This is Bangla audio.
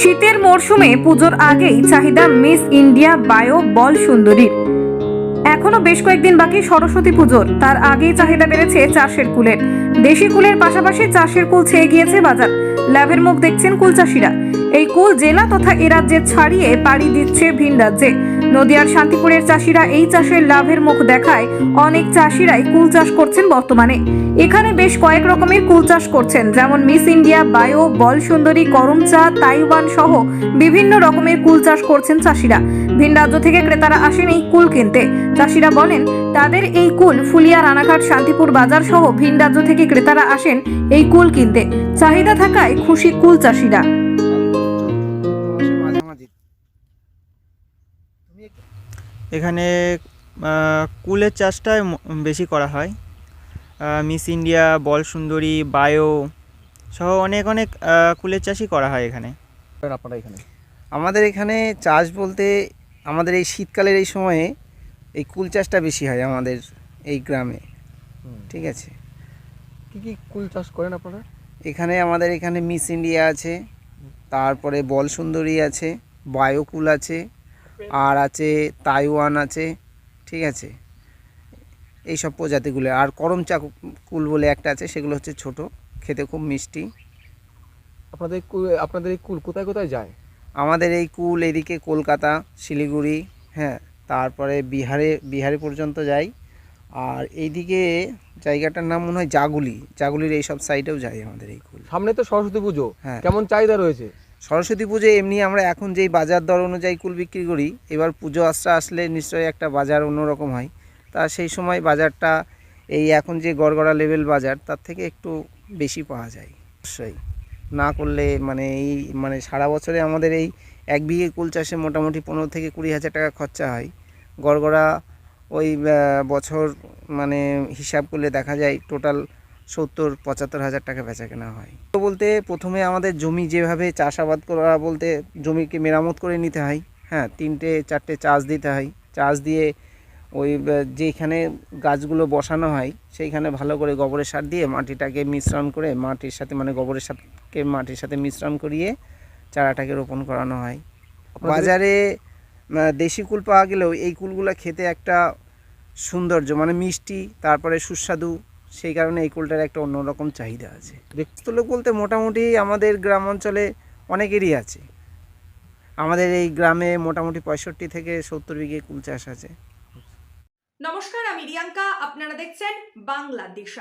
শীতের মরশুমে পুজোর আগেই চাহিদা মিস ইন্ডিয়া বায়ো বল সুন্দরীর। এখনো বেশ কয়েকদিন বাকি সরস্বতী পুজোর, তার আগেই চাহিদা বেড়েছে চাষের কুলের। দেশি কুলের পাশাপাশি চাষের কুল ছেয়ে গিয়েছে বাজার। লাভের মুখ দেখছেন কুল চাষিরা। এই কুল জেলা তথা এ রাজ্যে ছাড়িয়ে পাড়ি দিচ্ছে ভিন রাজ্যে। নদিয়ার শান্তিপুরের চাষিরা এই চাষের লাভের মুখ দেখায় অনেক চাষিরাই কুল চাষ করছেন বর্তমানে। এখানে বেশ কয়েক রকমের কুল চাষ করছেন, যেমন মিস ইন্ডিয়া বায়ো, বল সুন্দরী, করমচা, তাইওয়ান সহ বিভিন্ন রকমের কুল চাষ করছেন চাষিরা। ভিন রাজ্য থেকে ক্রেতারা আসেন এই কুল কিনতে। চাষিরা বলেন, তাদের এই কুল ফুলিয়া, রানাঘাট, শান্তিপুর বাজার সহ ভিন রাজ্য থেকে ক্রেতারা আসেন এই কুল কিনতে। চাহিদা থাকায় খুশি কুল চাষিরা। এখানে কুলের চাষটাই বেশি করা হয়। মিস ইন্ডিয়া, বল সুন্দরী, বায়ো সহ অনেক অনেক কুলের চাষই করা হয় এখানে। আপনারা এখানে আমাদের এখানে চাষ বলতে আমাদের এই শীতকালের এই সময়ে এই কুল চাষটা বেশি হয় আমাদের এই গ্রামে। ঠিক আছে, কি কি কুল চাষ করেন আপনারা? এখানে আমাদের এখানে মিস ইন্ডিয়া আছে, তারপরে বল সুন্দরী আছে, বায়ো কুল আছে, আর আছে তাইওয়ান আছে। ঠিক আছে, এই সব প্রজাতিগুলো। আর করমচা কুল বলে একটা আছে, সেগুলো হচ্ছে ছোট, খেতে খুব মিষ্টি। আপনাদের এই কুল কোথায় কোথায় যায়? আমাদের এই কুল এদিকে কলকাতা, শিলিগুড়ি, হ্যাঁ, তারপরে বিহারে পর্যন্ত যায়। আর এইদিকে জায়গাটার নাম মনে হয় জাগুলির এই সব সাইডেও যায় আমাদের এই কুল। সামনে তো সরস্বতী পুজো, হ্যাঁ। কেমন চাহিদা রয়েছে? সরস্বতী পুজোয় এমনি আমরা এখন যেই বাজার দর অনুযায়ী কুল বিক্রি করি, এবার পুজো আসলে নিশ্চয়ই একটা বাজার অন্যরকম হয়। তা সেই সময় বাজারটা এই এখন যে গড়গড়া লেভেল বাজার, তার থেকে একটু বেশি পাওয়া যায়। অবশ্যই না করলে মানে সারা বছরে আমাদের এই এক বিঘে কুল চাষে মোটামুটি 15 থেকে 20 হাজার টাকা খরচা হয়। গড়গড়া ওই বছর হিসাব করলে দেখা যায় টোটাল 70-75 হাজার টাকা বেচা কেনা হয়। তো বলতে প্রথমে আমাদের জমি যেভাবে চাষাবাদ করা বলতে জমিকে মেরামত করে নিতে হয়। হ্যাঁ, 3-4টে চাষ দিতে হয়। চাষ দিয়ে ওই যেখানে গাছগুলো বসানো হয় সেইখানে ভালো করে গোবরের সার দিয়ে মাটিটাকে মিশ্রণ করে মাটির সাথে গোবরের সারকে মাটির সাথে মিশ্রণ করিয়ে চারাটাকে রোপণ করানো হয়। বাজারে দেশি কুল পাওয়া গেলেও এই কুলগুলো খেতে একটা সৌন্দর্য, মিষ্টি, তারপরে সুস্বাদু, সেই কারণে এই কুলটার একটা অন্যরকম চাহিদা আছে। দেখতে লোক বলতে মোটামুটি আমাদের গ্রাম অঞ্চলে অনেকেরই আছে। আমাদের এই গ্রামে মোটামুটি 65 থেকে 70 বিঘে কুল চাষ আছে। নমস্কার, আমি রিয়াঙ্কা, আপনারা দেখছেন বাংলাদেশ।